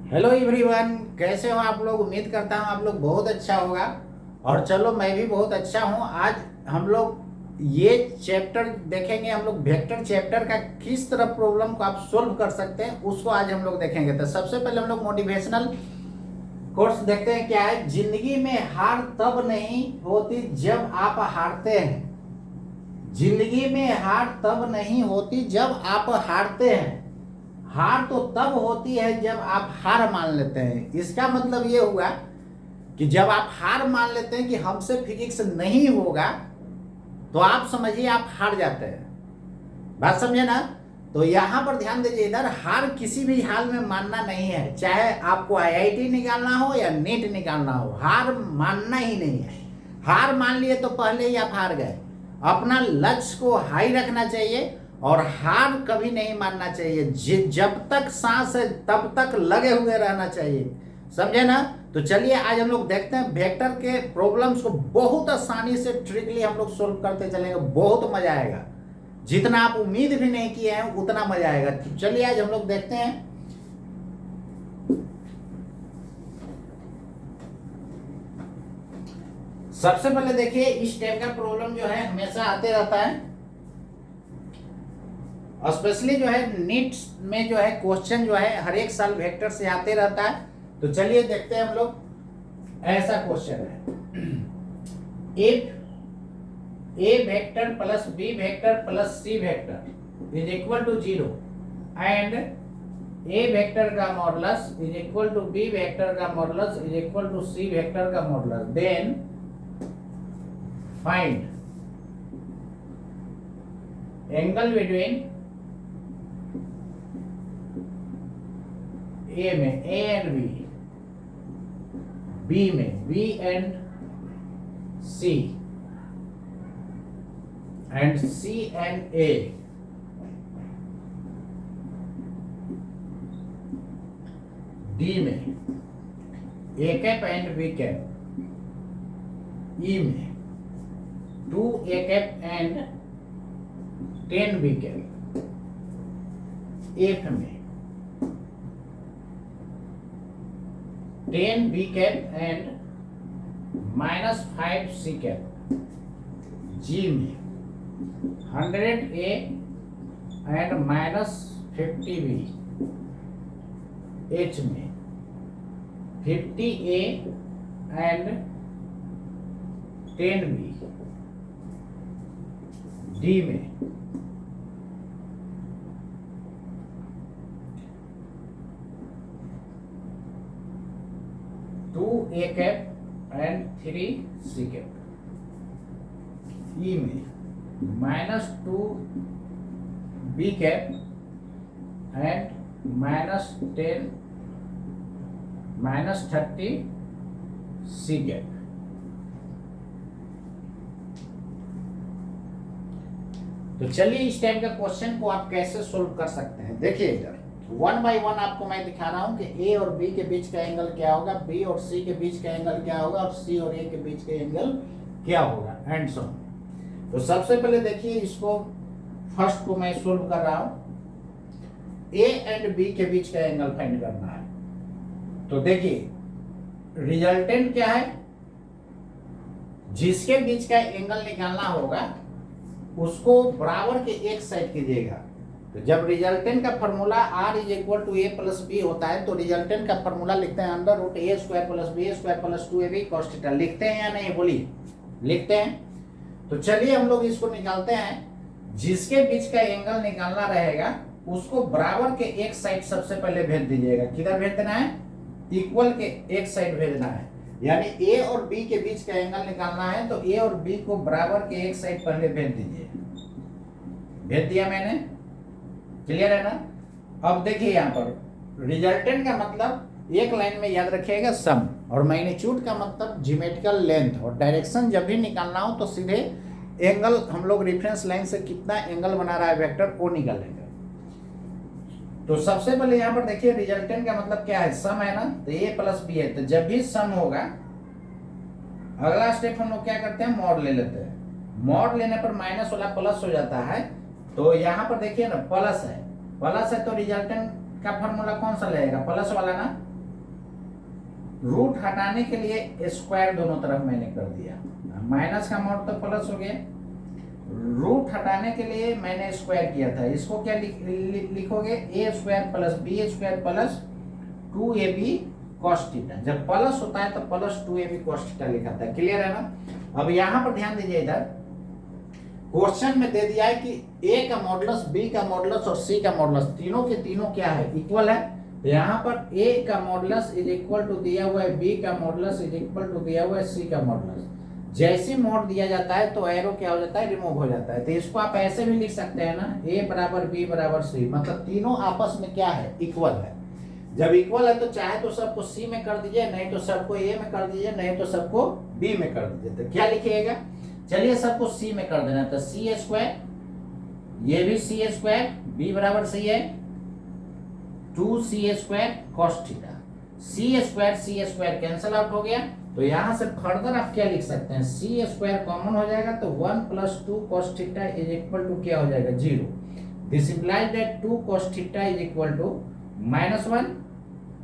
Hello everyone, कैसे हो आप लोग। उम्मीद करता हूँ आप लोग बहुत अच्छा होगा। और चलो, मैं भी बहुत अच्छा हूँ। आज हम लोग ये चैप्टर देखेंगे। हम लोग वेक्टर चैप्टर का किस तरह प्रॉब्लम को आप सोल्व कर सकते हैं उसको आज हम लोग देखेंगे। तो सबसे पहले हम लोग मोटिवेशनल कोर्स देखते हैं। क्या है, जिंदगी में हार तब नहीं होती जब आप हारते हैं। जिंदगी में हार तब नहीं होती जब आप हारते हैं। हार तो तब होती है जब आप हार मान लेते हैं। इसका मतलब ये हुआ कि जब आप हार मान लेते हैं कि हमसे फिजिक्स नहीं होगा, तो आप समझिए आप हार जाते हैं। बात समझे ना। तो यहां पर ध्यान दीजिए, इधर हार किसी भी हाल में मानना नहीं है। चाहे आपको आईआईटी निकालना हो या नीट निकालना हो, हार मानना ही नहीं है। हार मान लिए तो पहले ही आप हार गए। अपना लक्ष्य को हाई रखना चाहिए और हार कभी नहीं मानना चाहिए। जब तक सांस है तब तक लगे हुए रहना चाहिए। समझे ना। तो चलिए आज हम लोग देखते हैं वेक्टर के प्रॉब्लम्स को बहुत आसानी से ट्रिकली हम लोग सोल्व करते चलेंगे। बहुत मजा आएगा। जितना आप उम्मीद भी नहीं किए हैं उतना मजा आएगा। तो चलिए आज हम लोग देखते हैं। सबसे पहले देखिए, इस टाइप का प्रॉब्लम जो है हमेशा आते रहता है। स्पेशली जो है नीट में जो है क्वेश्चन जो है हर एक साल वेक्टर से आते रहता है। तो चलिए देखते हैं हम लोग। ऐसा क्वेश्चन है, if a vector plus b vector plus c vector is equal to 0 and a vector का modulus is equal to b vector का modulus is equal to c vector का modulus, then find angle between a में a and b में b and c and C and A, D में A cap and B cap, E में 2A cap and 10B cap, F में 10B cap and -5C cap, G में 100A and -50B, H में 50A and 10B, D में 2A cap and 3C cap, E में -2B cap and -30C cap. तो चलिए इस type का question को आप कैसे सोल्व कर सकते हैं। देखिए इधर वन बाय वन आपको मैं दिखा रहा हूं कि ए और बी के बीच का एंगल क्या होगा, बी और सी के बीच का एंगल क्या होगा और सी और ए के बीच का एंगल क्या होगा एंड सो। तो सबसे पहले देखिए, इसको फर्स्ट को मैं सोल्व कर रहा हूं। ए एंड बी के बीच का एंगल फाइंड करना है। तो देखिए रिजल्टेंट क्या है, जिसके बीच का एंगल निकालना होगा उसको बराबर के एक साइड कीजिएगा। तो जब रिजल्टेंट का formula r is equal to a plus B होता है तो रिजल्टेंट का फॉर्मूला लिखते हैं under root a square plus B square plus 2ab cos theta. लिखते हैं या नहीं बोलिए, लिखते हैं। तो चलिए हम लोग इसको निकालते हैं। जिसके बीच का एंगल निकालना रहेगा उसको बराबर के एक साइड सबसे पहले भेज दीजिएगा। किधर भेज देना है, इक्वल के एक साइड भेजना है। यानी ए और बी के बीच का एंगल निकालना है तो ए और बी को बराबर के एक साइड पहले भेज दीजिए। भेज दिया मैंने, क्लियर है ना। अब देखिए यहाँ पर रिजल्टेंट का मतलब एक लाइन में याद रखिएगा सम, और मैग्नीट्यूड का मतलब ज्योमेट्रिकल लेंथ, और डायरेक्शन जब भी निकालना हो तो सीधे एंगल हम लोग रेफरेंस लाइन से कितना एंगल बना रहा है वेक्टर वो निकालेंगे। तो सबसे पहले यहाँ पर देखिए रिजल्टेंट का मतलब क्या है, सम है ना। तो ए प्लस बी है, तो जब भी सम होगा अगला स्टेप हम लोग क्या करते हैं, मॉड ले लेते हैं। मॉड लेने पर माइनस वाला प्लस हो जाता है। तो यहाँ पर देखिए ना प्लस है तो रिजल्टेंट का फॉर्मूला कौन सा लगेगा, प्लस वाला ना। रूट हटाने के लिए स्क्वायर दोनों तरफ मैंने कर दिया, माइनस का मोड तो प्लस हो गया, रूट हटाने के लिए मैंने स्क्वायर किया था, इसको क्या लिखोगे, A square plus B square plus 2ab cos theta. जब प्लस होता है तो प्लस 2ab cos थीटा लिखा था। क्लियर है ना। अब यहां पर ध्यान दीजिए, इधर क्वेश्चन में दे दिया है कि ए का मॉडुलस, बी का मॉडुलस और सी का मॉडुलस तीनों के तीनों क्या है, इक्वल है। तो यहाँ पर ए का मॉडुलस इज इक्वल टू दिया हुआ है बी का मॉडुलस इज इक्वल टू दिया हुआ है सी का मॉडुलस। जैसे मोड दिया जाता है तो एरो क्या हो जाता है, रिमूव हो जाता है। तो इसको आप ऐसे भी लिख सकते हैं ना, ए बराबर बी बराबर सी, मतलब तीनों आपस में क्या है, इक्वल है। जब इक्वल है तो चाहे तो सबको सी में कर दीजिए, नहीं तो सबको ए में कर दीजिए, नहीं तो सबको बी में कर दीजिए। तो क्या लिखिएगा, चलिए सबको सी में कर देना, तो सी स्क्वायर, ये भी सी स्क्वायर, बी बराबर सी है 2c स्क्वायर cos थीटा, सी स्क्वायर कैंसल आउट हो गया। तो यहां से फर्दर आप क्या लिख सकते हैं, सी स्क्वायर कॉमन हो जाएगा तो 1 + 2 cos theta is equal to क्या हो जाएगा, 0। This implies that 2 cos theta is equal to -1,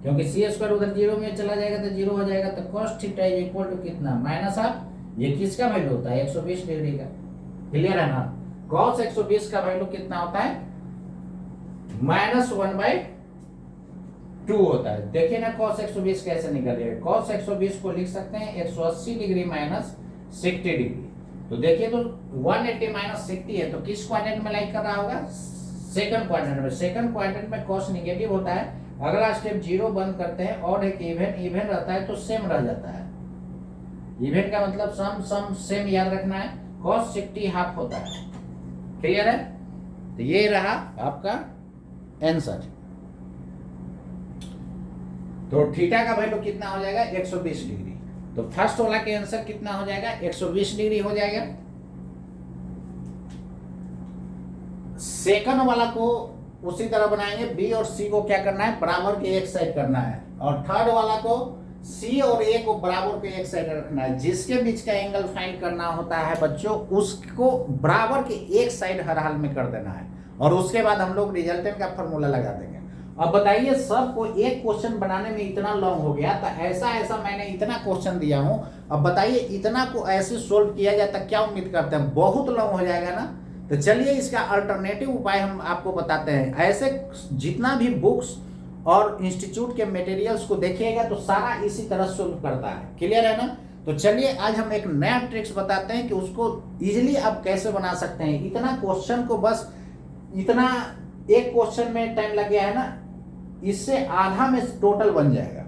क्योंकि सी स्क्वायर उधर 0 में चला जाएगा तो 0 हो जाएगा। तो cos theta is equal to कितना, -1। ये किसका वैल्यू होता है, 120 डिग्री का। क्लियर है ना। cos 120 का वैल्यू कितना होता है, -1/2 होता है। देखिए ना cos 120 कैसे निकल रही है। cos 120 को लिख सकते हैं 180 डिग्री माइनस 60 डिग्री। तो देखिए तो 180 माइनस 60 है, तो किस क्वाड्रेंट में लाइक कर रहा होगा, सेकंड क्वाड्रेंट में। सेकंड क्वाड्रेंट में cos नेगेटिव होता है। अगला स्टेप 0 बंद करते हैं और एक इवन रहता है तो सेम रह जाता है। इवन का मतलब सम सेम याद रखना है। cos 60 हाफ होता है। क्लियर है। तो ये रहा आपका आंसर। तो थीटा का वैल्यू कितना हो जाएगा, 120 डिग्री। तो फर्स्ट वाला के आंसर कितना हो जाएगा, 120 डिग्री हो जाएगा। सेकंड वाला को उसी तरह बनाएंगे, बी और सी को क्या करना है, बराबर के एक साइड करना है। और थर्ड वाला को सी और ए को बराबर के एक साइड रखना है। जिसके बीच का एंगल फाइंड करना होता है बच्चों, उसको बराबर के एक साइड हर हाल में कर देना है। और उसके बाद हम लोग रिजल्टेंट का फॉर्मूला लगा देंगे। अब बताइए, सबको एक क्वेश्चन बनाने में इतना लॉन्ग हो गया, तो ऐसा मैंने इतना क्वेश्चन दिया हूं। अब बताइए, इतना को ऐसे सोल्व किया जाए तो क्या उम्मीद करते हैं, बहुत लॉन्ग हो जाएगा ना। तो चलिए इसका अल्टरनेटिव उपाय हम आपको बताते हैं। ऐसे जितना भी बुक्स और इंस्टीट्यूट के मटेरियल्स को देखिएगा तो सारा इसी तरह सोल्व करता है। क्लियर है ना। तो चलिए आज हम एक नया ट्रिक्स बताते हैं कि उसको इजीली आप कैसे बना सकते हैं। इतना क्वेश्चन को बस इतना एक क्वेश्चन में टाइम लग गया है ना, इससे आधा में टोटल बन जाएगा।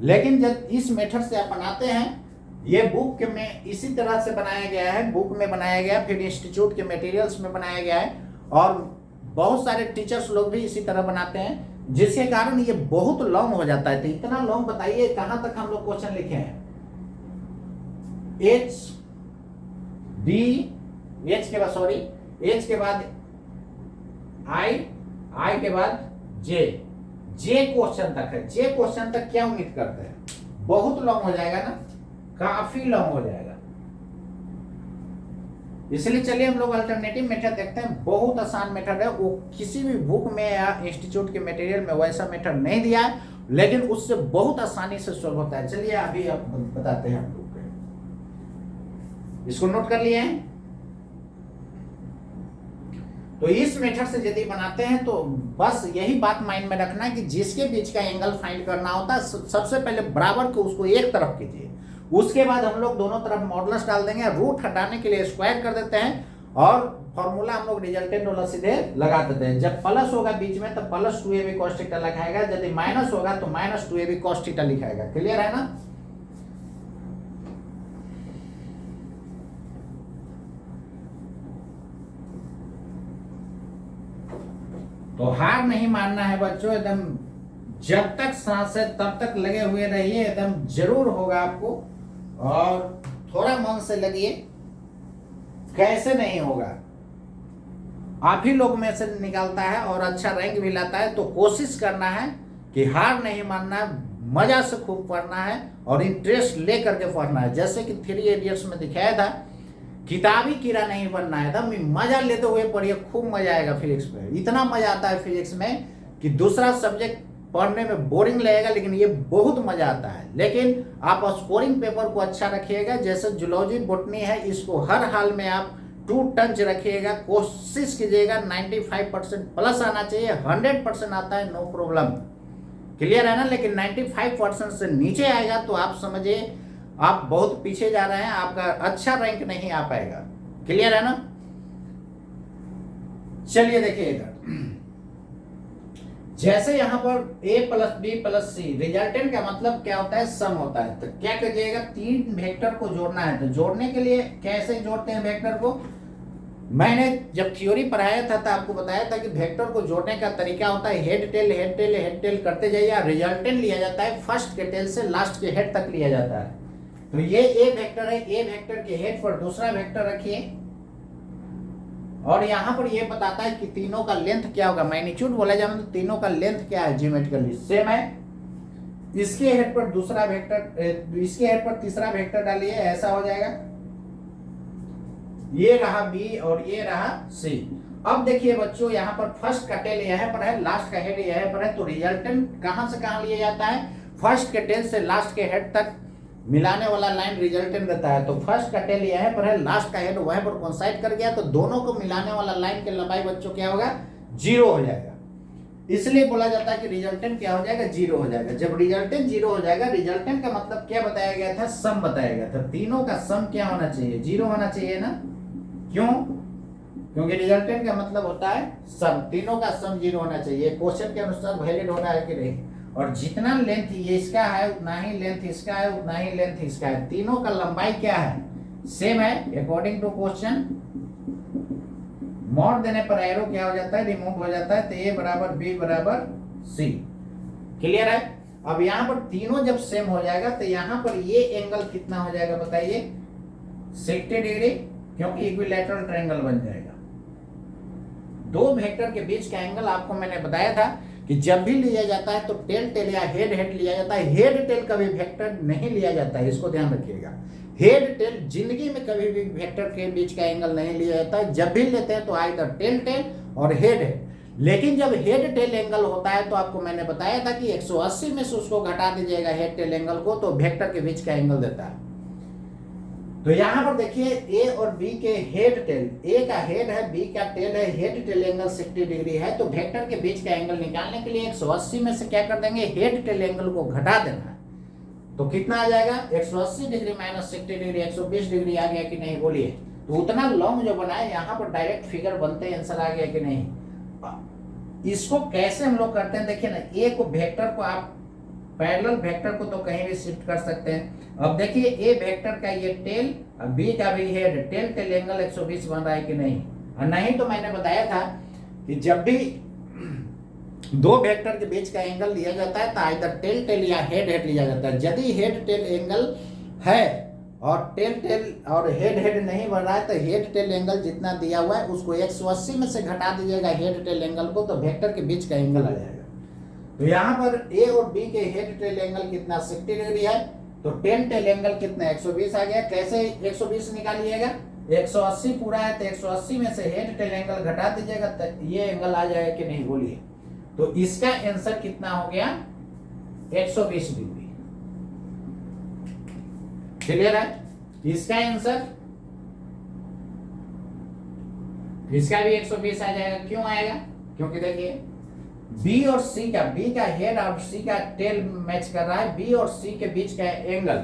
लेकिन जब इस मेथड से आप बनाते हैं, ये बुक में इसी तरह से बनाया गया है, बुक में बनाया गया, फिर इंस्टीट्यूट के मटेरियल्स में बनाया गया है, और बहुत सारे टीचर्स लोग भी इसी तरह बनाते हैं, जिसके कारण ये बहुत लॉन्ग हो जाता है। तो इतना लॉन्ग बताइए कहां तक हम लोग क्वेश्चन लिखे हैं। एच के बाद आई के बाद जे क्वेश्चन तक है। जे क्वेश्चन तक क्या उम्मीद करते हैं, बहुत लॉन्ग हो जाएगा ना, काफी लॉन्ग हो जाएगा। इसलिए चलिए हम लोग अल्टरनेटिव मेथड देखते हैं। बहुत आसान मेथड है, वो किसी भी बुक में या इंस्टीट्यूट के मटेरियल में वैसा मेथड नहीं दिया है, लेकिन उससे बहुत आसानी से सॉल्व होता है। चलिए अभी आप बताते हैं हम लोग। इसको नोट कर लिए हैं। तो इस मेथड से यदि बनाते हैं तो बस यही बात माइंड में रखना है कि जिसके बीच का एंगल फाइंड करना होता है, सबसे पहले बराबर को उसको एक तरफ कीजिए। उसके बाद हम लोग दोनों तरफ मॉडुलस डाल देंगे, रूट हटाने के लिए स्क्वायर कर देते हैं, और फॉर्मूला हम लोग रिजल्टेंट वाला सीधे लगा देते हैं। जब प्लस होगा बीच में तो प्लस 2ab cos थीटा लिखाएगा, यदि माइनस होगा तो माइनस 2ab cos थीटा लिखाएगा। क्लियर है ना। तो हार नहीं मानना है बच्चों, एकदम जब तक सांस है तब तक लगे हुए रहिए, एकदम जरूर होगा आपको। और थोड़ा मन से लगिए, कैसे नहीं होगा, आप ही लोग में से निकालता है और अच्छा रैंक भी लाता है। तो कोशिश करना है कि हार नहीं मानना है, मजा से खूब पढ़ना है और इंटरेस्ट ले करके पढ़ना है। जैसे कि 3 इडियट्स में दिखाया था, किताबी कीड़ा नहीं बनना है, एकदम मजा लेते हुए पढ़िए, खूब मजा आएगा फिजिक्स में। इतना मजा आता है फिजिक्स में कि दूसरा सब्जेक्ट पढ़ने में बोरिंग लगेगा, लेकिन ये बहुत मजा आता है। लेकिन आप स्कोरिंग पेपर को अच्छा रखिएगा, जैसे जूलॉजी बॉटनी है, इसको हर हाल में आप 2 टंच रखिएगा, कोशिश कीजिएगा 95% प्लस आना चाहिए। 100% आता है नो प्रॉब्लम, क्लियर है ना। लेकिन 95% से नीचे आएगा तो आप समझिए आप बहुत पीछे जा रहे हैं, आपका अच्छा रैंक नहीं आ पाएगा, क्लियर है ना। चलिए देखिए इधर, जैसे यहां पर a plus B plus C, resultant का मतलब क्या होता है, सम होता है। तो क्या करिएगा, 3 वेक्टर को जोड़ना है। तो जोड़ने के लिए कैसे जोड़ते हैं वेक्टर को, मैंने जब थ्योरी पढ़ाया था तो आपको बताया था कि वेक्टर को जोड़ने का तरीका होता है head tail head tail head tail करते जाइए। रिजल्टेंट लिया जाता है फर्स्ट के टेल से लास्ट के हेड तक लिया जाता है। तो ये ए वेक्टर है, ए वेक्टर के हेड पर दूसरा वेक्टर रखिए, और यहां पर ये बताता है कि तीनों का लेंथ क्या होगा। मैग्नीट्यूड बोला जाए तो तीनों का लेंथ क्या है ज्योमेट्रिकली सेम है। इसके हेड पर दूसरा वेक्टर, इसके हेड पर तीसरा वेक्टर डालिए, ऐसा हो जाएगा। ये रहा बी और ये रहा सी। अब देखिए बच्चों, यहाँ पर फर्स्ट का टेल यहाँ पर है, लास्ट का हेड यहाँ पर है। तो रिजल्टेंट कहां से कहां लिया जाता है, फर्स्ट के टेल से लास्ट के हेड तक मिलाने वाला लाइन रिजल्टेंट देता है। तो फर्स्ट का टेल यहाँ पर है, लास्ट का हेड वहां पर कोइंसाइड कर गया, तो दोनों को मिलाने वाला लाइन की लंबाई बच्चों क्या होगा, 0 हो जाएगा। इसलिए बोला जाता है कि रिजल्टेंट क्या हो जाएगा, 0 हो जाएगा। जब रिजल्टेंट 0 हो जाएगा, रिजल्टेंट का मतलब क्या बताया गया था, सम बताया गया था। तीनों का सम क्या होना चाहिए, 0 होना चाहिए ना। क्यों, क्योंकि रिजल्टेंट का मतलब होता है सम, तीनों का सम 0 होना चाहिए। क्वेश्चन के अनुसार वैलिड होना है कि नहीं। और जितना लेंथ ये इसका है उतना ही लेंथ इसका है, उतना ही लेंथ इसका है। तीनों का लंबाई क्या है, सेम है अकॉर्डिंग टू क्वेश्चन। मॉड देने पर एरो क्या हो जाता है, रिमूव हो जाता है। तो ए बराबर बी बराबर सी, क्लियर है। अब यहाँ पर तीनों जब सेम हो जाएगा तो यहाँ पर ये एंगल कितना हो जाएगा बताइए, 60 डिग्री, क्योंकि इक्विलैटरल ट्रायंगल बन जाएगा। दो वेक्टर के बीच का एंगल आपको मैंने बताया था कि जब भी लिया जाता है तो टेल टेल या हेड हेड लिया जाता है। हेड टेल कभी वेक्टर नहीं लिया जाता है, इसको ध्यान रखिएगा। हेड टेल जिंदगी में कभी भी वेक्टर के बीच का एंगल नहीं लिया जाता है। जब भी लेते हैं तो आइदर टेल टेल और हेड हेड। लेकिन जब हेड टेल एंगल होता है तो आपको मैंने बताया था कि 180 में से उसको घटा दीजिएगा हेड टेल एंगल को, तो वेक्टर के बीच का एंगल देता है। तो यहां पर देखिए ए और बी के हेड टेल, ए का हेड है, बी का टेल है, हेड टेल एंगल 60 डिग्री है। तो वेक्टर के बीच का एंगल निकालने के लिए 180 में से क्या कर देंगे, हेड टेल एंगल को घटा देना है। तो कितना आ जाएगा, 180 डिग्री माइनस 60 डिग्री, 120 डिग्री आ गया कि नहीं बोलिए। तो उतना लॉन्ग जो बना है यहाँ पर डायरेक्ट फिगर बनते हैं, आंसर आ गया कि नहीं। इसको कैसे हम लोग करते हैं, देखिए ना, ए को वेक्टर को आप पैरेलल वेक्टर को तो कहीं भी शिफ्ट कर सकते हैं। अब देखिए ए वेक्टर का ये टेल और बी का भी हेड, टेल टेल एंगल 120 बन रहा है कि नहीं। और नहीं तो मैंने बताया था कि जब भी दो वेक्टर के बीच का एंगल लिया जाता है तो आइदर टेल टेल या हेड हेड लिया जाता है। यदि हेड टेल एंगल है और टेल टेल और हेड हेड नहीं बन रहा है तो हेड टेल एंगल जितना दिया हुआ है उसको 180 में से घटा दीजिएगा हेड टेल एंगल को, तो वेक्टर के बीच का एंगल आ जाएगा। तो यहाँ पर ए और बी के हेड टेल एंगल कितना, 60 डिग्री है। तो टेल टेल एंगल कितना, 120 आ गया। कैसे 120 निकालिएगा, 180 पूरा है तो 180 में से हेड टेल एंगल घटा दीजिएगा तो ये एंगल आ जाएगा कि नहीं बोलिए। तो इसका आंसर कितना हो गया, 120 डिग्री, क्लियर है। इसका आंसर, इसका भी 120 आ जाएगा। क्यों आएगा, क्योंकि देखिए बी और सी का, बी का हेड और सी का टेल मैच कर रहा है। बी और सी के बीच का एंगल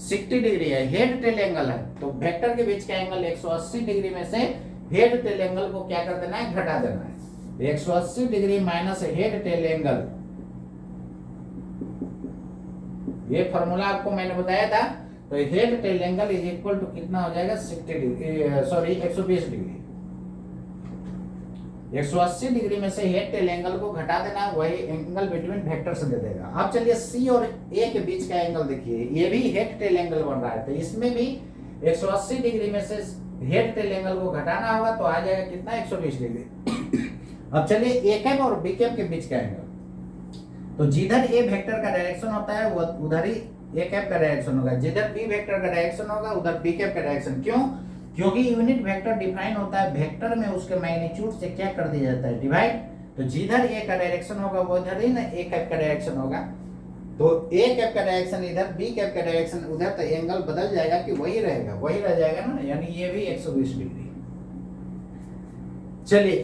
60 डिग्री है, हेड टेल एंगल है। तो वेक्टर के बीच का एंगल 180 डिग्री में से हेड टेल एंगल को क्या कर देना है, घटा देना है। 180 degree minus head tail angle, ये फॉर्मूला आपको मैंने बताया था। तो head tail angle is equal to कितना हो जाएगा, 60 डिग्री, सॉरी 120 डिग्री। 180 डिग्री में से हेड टेल एंगल को घटा देना, वही एंगल बिटवीन वेक्टर से दे देगा। अब चलिए सी और ए के बीच का एंगल देखिए, ये भी हेड टेल एंगल बन रहा है। तो इसमें भी 180 डिग्री में से हेड टेल एंगल को घटाना होगा तो आ जाएगा कितना, 120 डिग्री। अब चलिए ए कैप और बी कैप के बीच का एंगल, तो जिधर ए वेक्टर का डायरेक्शन होता है वो उधर ही ए कैप का डायरेक्शन होगा, जिधर बी वेक्टर का डायरेक्शन होगा उधर बी कैप का डायरेक्शन। क्यों, क्योंकि यूनिट वेक्टर डिफाइन होता है वेक्टर में उसके मैग्नीट्यूड से क्या कर दिया जाता है, डिवाइड। तो जिधर ए का डायरेक्शन होगा वो इधर ही ना ए कैप का डायरेक्शन होगा, तो ए कैप का डायरेक्शन इधर, बी कैप का डायरेक्शन उधर, तो एंगल बदल जाएगा कि वही रहेगा, वही रह जाएगा ना, यानी ये भी 120 डिग्री। चलिए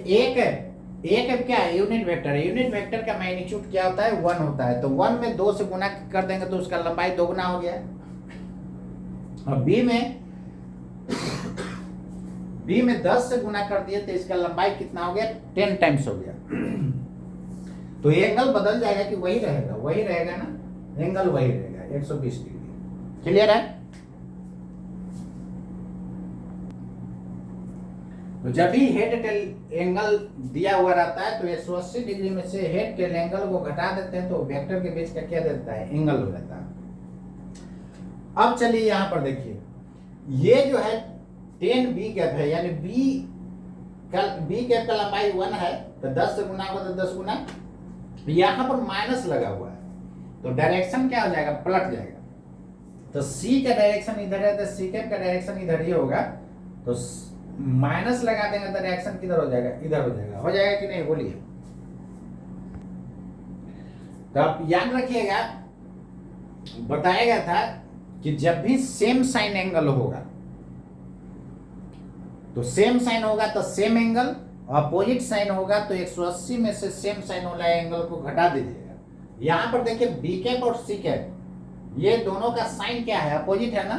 ए कैप क्या है, यूनिट वेक्टर है। यूनिट वेक्टर का मैग्नीट्यूड क्या होता है, 1 होता है, तो 1 में 2 से गुना कर देंगे तो उसका लंबाई 2 गुना हो गया। और बी में 10 से गुना कर दिए तो इसका लंबाई कितना हो गया, 10 टाइम्स हो गया। तो एंगल बदल जाएगा कि वही रहेगा ना, एंगल वही रहेगा 120 डिग्री। क्लियर है? तो जब भी हेड टेल एंगल दिया हुआ रहता है तो 180 डिग्री में से हेड टेल एंगल को घटा देते हैं तो वेक्टर के बीच का क्या देता है, एंगल हो जाता है। अब चलिए यहां पर देखिए, ये जो है 10 बी कैप है, यानी बी कैप का लंबाई 1 है, तो 10 से गुना होगा तो 10 गुना, यहां पर माइनस लगा हुआ है तो डायरेक्शन क्या हो जाएगा, पलट जाएगा। तो सी का डायरेक्शन इधर है तो सी कैप का डायरेक्शन इधर ही होगा, तो माइनस लगा देंगे तो डायरेक्शन किधर हो जाएगा, इधर हो जाएगा कि नहीं, बोलिए। तो आप याद रखिएगा, बताया गया था कि जब भी सेम साइन एंगल होगा तो सेम साइन होगा तो सेम एंगल, अपोजिट साइन होगा तो 180 में से सेम साइन वाला एंगल को घटा दीजिएगा। यहां पर देखिए बी कैप और सी कैप ये दोनों का साइन क्या है, अपोजिट है ना,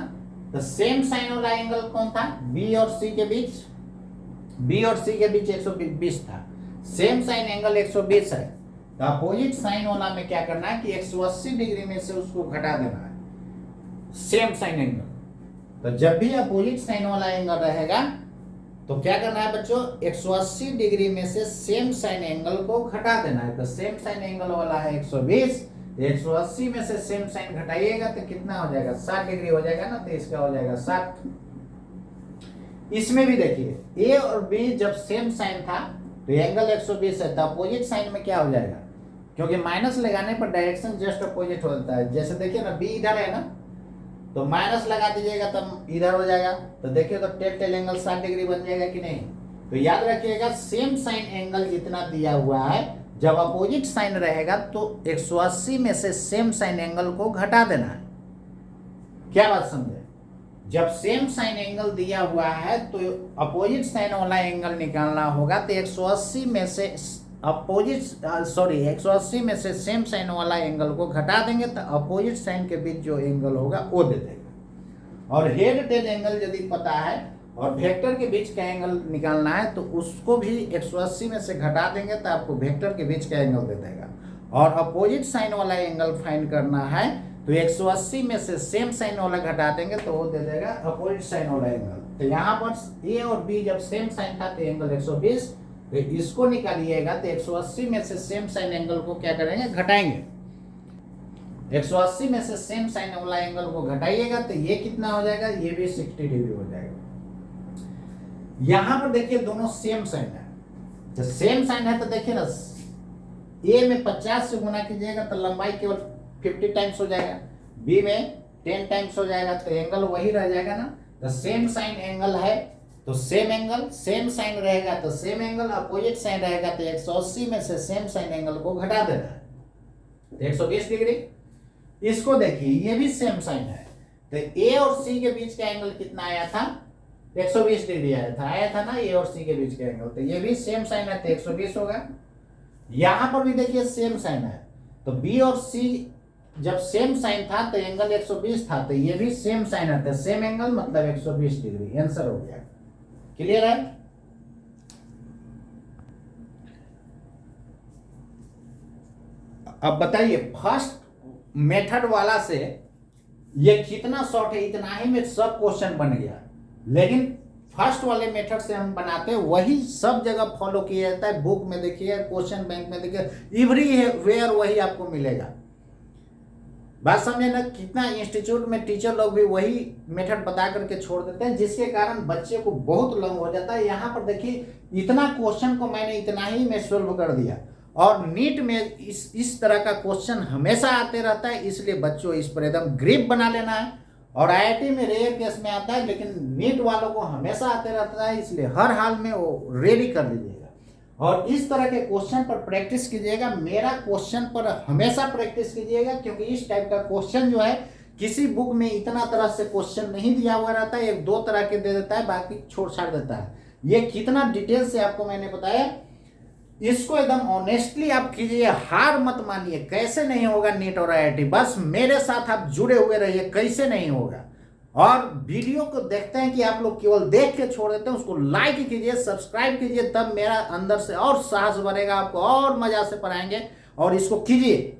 तो सेम साइन वाला एंगल कौन था, बी और सी के बीच 120 था। सेम साइन एंगल 120 है, तो अपोजिट साइन वाला में क्या करना है कि 180 डिग्री में से उसको घटा देना है, सेम साइन एंगल। तो जब भी अपोजिट साइन वाला एंगल रहेगा तो क्या करना है बच्चों, 180 डिग्री में से सेम साइन एंगल को घटा देना है। तो सेम साइन एंगल वाला है 120, 180 में से सेम साइन घटाइएगा तो कितना हो जाएगा, 60 डिग्री हो जाएगा ना, तो इसका हो जाएगा 60। इसमें भी देखिए ए और बी जब सेम साइन था तो एंगल 120 है, तो अपोजिट साइन में क्या हो जाएगा, क्योंकि माइनस लगाने पर डायरेक्शन जस्ट अपोजिट होता है। जैसे देखिए ना, बी इधर है ना, तो माइनस लगा दीजिएगा तब इधर हो जाएगा, तो देखिए तो टेल एंगल 60 डिग्री बन जाएगा कि नहीं। तो याद रखिएगा, सेम साइन एंगल जितना दिया हुआ है, जब अपोजिट साइन रहेगा तो 180 में से सेम साइन एंगल को घटा देना है। क्या बात समझे, जब सेम साइन एंगल दिया हुआ है तो अपोजिट साइन वाला एंगल निकालना होगा, तो 180 में से 180 में से सेम साइन वाला एंगल को घटा देंगे तो अपोजिट साइन के बीच जो एंगल होगा वो दे देगा। और हेड टेल एंगल यदि पता है और वेक्टर के बीच का एंगल निकालना है तो उसको भी 180 में से घटा देंगे तो आपको वेक्टर के बीच का एंगल दे देगा। और अपोजिट साइन वाला एंगल फाइंड करना है तो 180 में से सेम साइन वाला घटा देंगे तो वो दे देगा अपोजिट साइन वाला एंगल। तो यहाँ पर ए और बी जब सेम साइन था तो एंगल 120, तो इसको निकालिएगा तो 180 में से सेम साइन एंगल को क्या करेंगे, घटाएंगे। 180 में से सेम साइन वाला एंगल को घटाइएगा तो ये कितना हो जाएगा, ये भी 60 डिग्री हो जाएगा। यहां पर देखिए दोनों सेम साइन है, तो सेम साइन है तो देखिए ना, ए में 50 से गुना कीजिएगा तो लंबाई केवल 50 टाइम्स हो जाएगा, बी में 10 टाइम्स हो जाएगा, तो एंगल वही रह जाएगा ना। तो सेम साइन एंगल है तो सेम एंगल, सेम साइन रहेगा तो सेम एंगल, अपोजिट साइन रहेगा तो 180 में से सेम साइन एंगल को घटा देना है, तो 120 डिग्री। इसको देखिए, ये भी सेम साइन है, तो ए और सी के बीच का एंगल कितना आया था, 120 डिग्री आया था ना, ए और सी के बीच का एंगल, तो ये भी सेम साइन है तो 120 होगा। यहां पर भी देखिए सेम साइन है, तो बी और सी जब सेम साइन था तो एंगल 120 था, तो ये भी सेम साइन है तो सेम एंगल मतलब 120 डिग्री, आंसर हो गया। क्लियर है? अब बताइए, फर्स्ट मेथड वाला से ये कितना शॉर्ट है, इतना ही में सब क्वेश्चन बन गया, लेकिन फर्स्ट वाले मेथड से हम बनाते हैं वही सब जगह फॉलो किया जाता है। बुक में देखिए, क्वेश्चन बैंक में देखिए, एवरीवेयर वही आपको मिलेगा। बात समझे ना, कितना इंस्टीट्यूट में टीचर लोग भी वही मेथड बता करके छोड़ देते हैं, जिसके कारण बच्चे को बहुत लंग हो जाता है। यहाँ पर देखिए, इतना क्वेश्चन को मैंने इतना ही में सोल्व कर दिया, और नीट में इस तरह का क्वेश्चन हमेशा आते रहता है, इसलिए बच्चों इस पर एकदम ग्रिप बना लेना है। और आईआईटी में रेयर केस में आता है, लेकिन नीट वालों को हमेशा आते रहता है, इसलिए हर हाल में वो रेडी कर लीजिएगा। और इस तरह के क्वेश्चन पर प्रैक्टिस कीजिएगा। मेरा क्वेश्चन पर हमेशा प्रैक्टिस कीजिएगा, क्योंकि इस टाइप का क्वेश्चन जो है किसी बुक में इतना तरह से क्वेश्चन नहीं दिया हुआ रहता है, एक दो तरह के दे देता है, बाकी छोड़ छाड़ देता है। ये कितना डिटेल से आपको मैंने बताया, इसको एकदम ऑनेस्टली आप कीजिए, हार मत मानिए। कैसे नहीं होगा नीट और आईआईटी, बस मेरे साथ आप जुड़े हुए रहिए, कैसे नहीं होगा। और वीडियो को देखते हैं कि आप लोग केवल देख के छोड़ देते हैं, उसको लाइक कीजिए, सब्सक्राइब कीजिए, तब मेरा अंदर से और साहस बढ़ेगा, आपको और मजा से पढ़ाएंगे। और इसको कीजिए।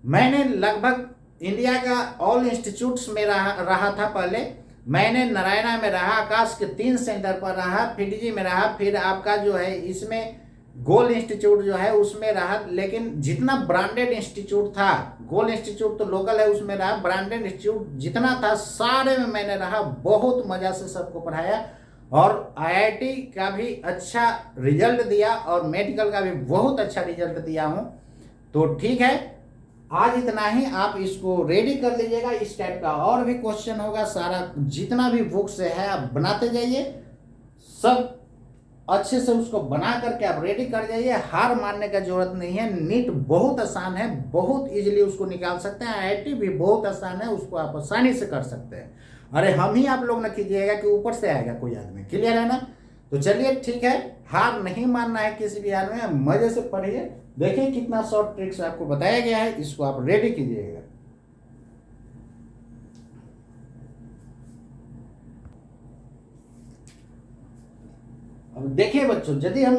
मैंने लगभग इंडिया का ऑल इंस्टीट्यूट्स में रहा था पहले। मैंने नारायणा में रहा, आकाश के 3 सेंटर पर रहा, फिडजी में रहा, फिर आपका जो है इसमें गोल इंस्टीट्यूट जो है उसमें रहा। लेकिन जितना ब्रांडेड इंस्टीट्यूट था, गोल इंस्टीट्यूट तो लोकल है उसमें रहा, ब्रांडेड इंस्टीट्यूट जितना था सारे में मैंने रहा, बहुत मजा से सबको पढ़ाया। और आईआईटी का भी अच्छा रिजल्ट दिया और मेडिकल का भी बहुत अच्छा रिजल्ट दिया हूँ। तो ठीक है, आज इतना ही। आप इसको रेडी कर लीजिएगा। इस टाइप का और भी क्वेश्चन होगा, सारा जितना भी बुक्स है आप बनाते जाइए, सब अच्छे से उसको बना करके आप रेडी कर जाइए। हार मानने का जरूरत नहीं है। नीट बहुत आसान है, बहुत इजीली उसको निकाल सकते हैं। आईआईटी भी बहुत आसान है, उसको आप आसानी से कर सकते हैं। अरे हम ही आप लोग ना कीजिएगा कि ऊपर से आएगा कोई आदमी। क्लियर है ना? तो चलिए ठीक है, हार नहीं मानना है किसी भी हाल में, मजे से पढ़िए। देखिए कितना शॉर्ट ट्रिक्स आपको बताया गया है, इसको आप रेडी कीजिएगा। अब देखिए बच्चों, यदि हम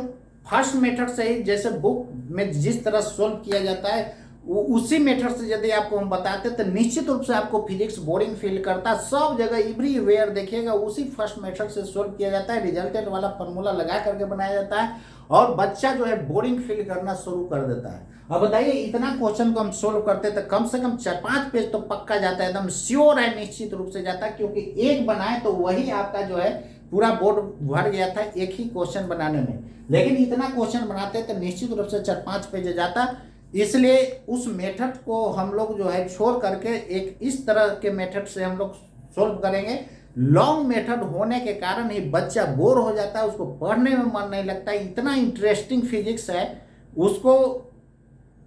फर्स्ट मेथड से ही, जैसे बुक में जिस तरह सोल्व किया जाता है उसी मेथड से यदि आपको हम बताते तो निश्चित रूप से आपको फिजिक्स बोरिंग फील करता। सब जगह एवरीवेयर देखिएगा उसी फर्स्ट मेथड से सोल्व किया जाता है, रिजल्टेंट वाला फॉर्मूला लगा करके बनाया जाता है, और बच्चा जो है बोरिंग फील करना शुरू कर देता है। अब बताइए, इतना क्वेश्चन को हम सोल्व करते तो कम से कम 4-5 पेज तो पक्का जाता है, एकदम श्योर है, निश्चित रूप से जाता है। क्योंकि एक बनाए तो वही आपका जो है पूरा बोर्ड भर गया था एक ही क्वेश्चन बनाने में। लेकिन इतना क्वेश्चन बनाते तो निश्चित रूप से 4-5 पेज जाता। इसलिए उस मेथड को हम लोग जो है छोड़ करके एक इस तरह के मेथड से हम लोग सोल्व करेंगे। लॉन्ग मेथड होने के कारण ही बच्चा बोर हो जाता है, उसको पढ़ने में मन नहीं लगता। इतना इंटरेस्टिंग फिजिक्स है, उसको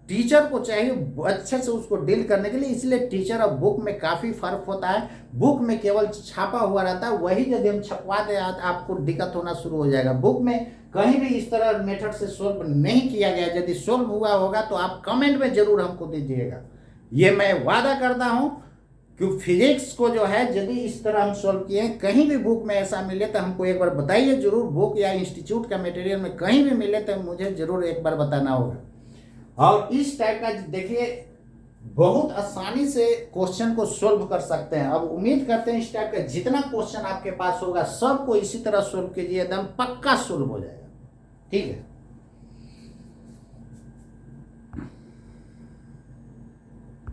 टीचर को चाहिए अच्छे से उसको डील करने के लिए। इसलिए टीचर और बुक में काफ़ी फर्क होता है। बुक में केवल छापा हुआ रहता है, वही यदि हम छपवा दें आपको दिक्कत होना शुरू हो जाएगा। बुक में कहीं भी इस तरह मेथड से सोल्व नहीं किया गया। यदि सोल्व हुआ होगा तो आप कमेंट में जरूर हमको दीजिएगा। ये मैं वादा करता हूँ कि फिजिक्स को जो है यदि इस तरह हम सोल्व किए, कहीं भी बुक में ऐसा मिले तो हमको एक बार बताइए जरूर। बुक या इंस्टीट्यूट का मटेरियल में कहीं भी मिले तो मुझे जरूर एक बार बताना होगा। और इस टाइप का देखिए बहुत आसानी से क्वेश्चन को सोल्व कर सकते हैं। अब उम्मीद करते हैं इस टाइप का जितना क्वेश्चन आपके पास होगा सबको इसी तरह सोल्व कीजिए, एकदम पक्का सोल्व हो जाएगा। ठीक है।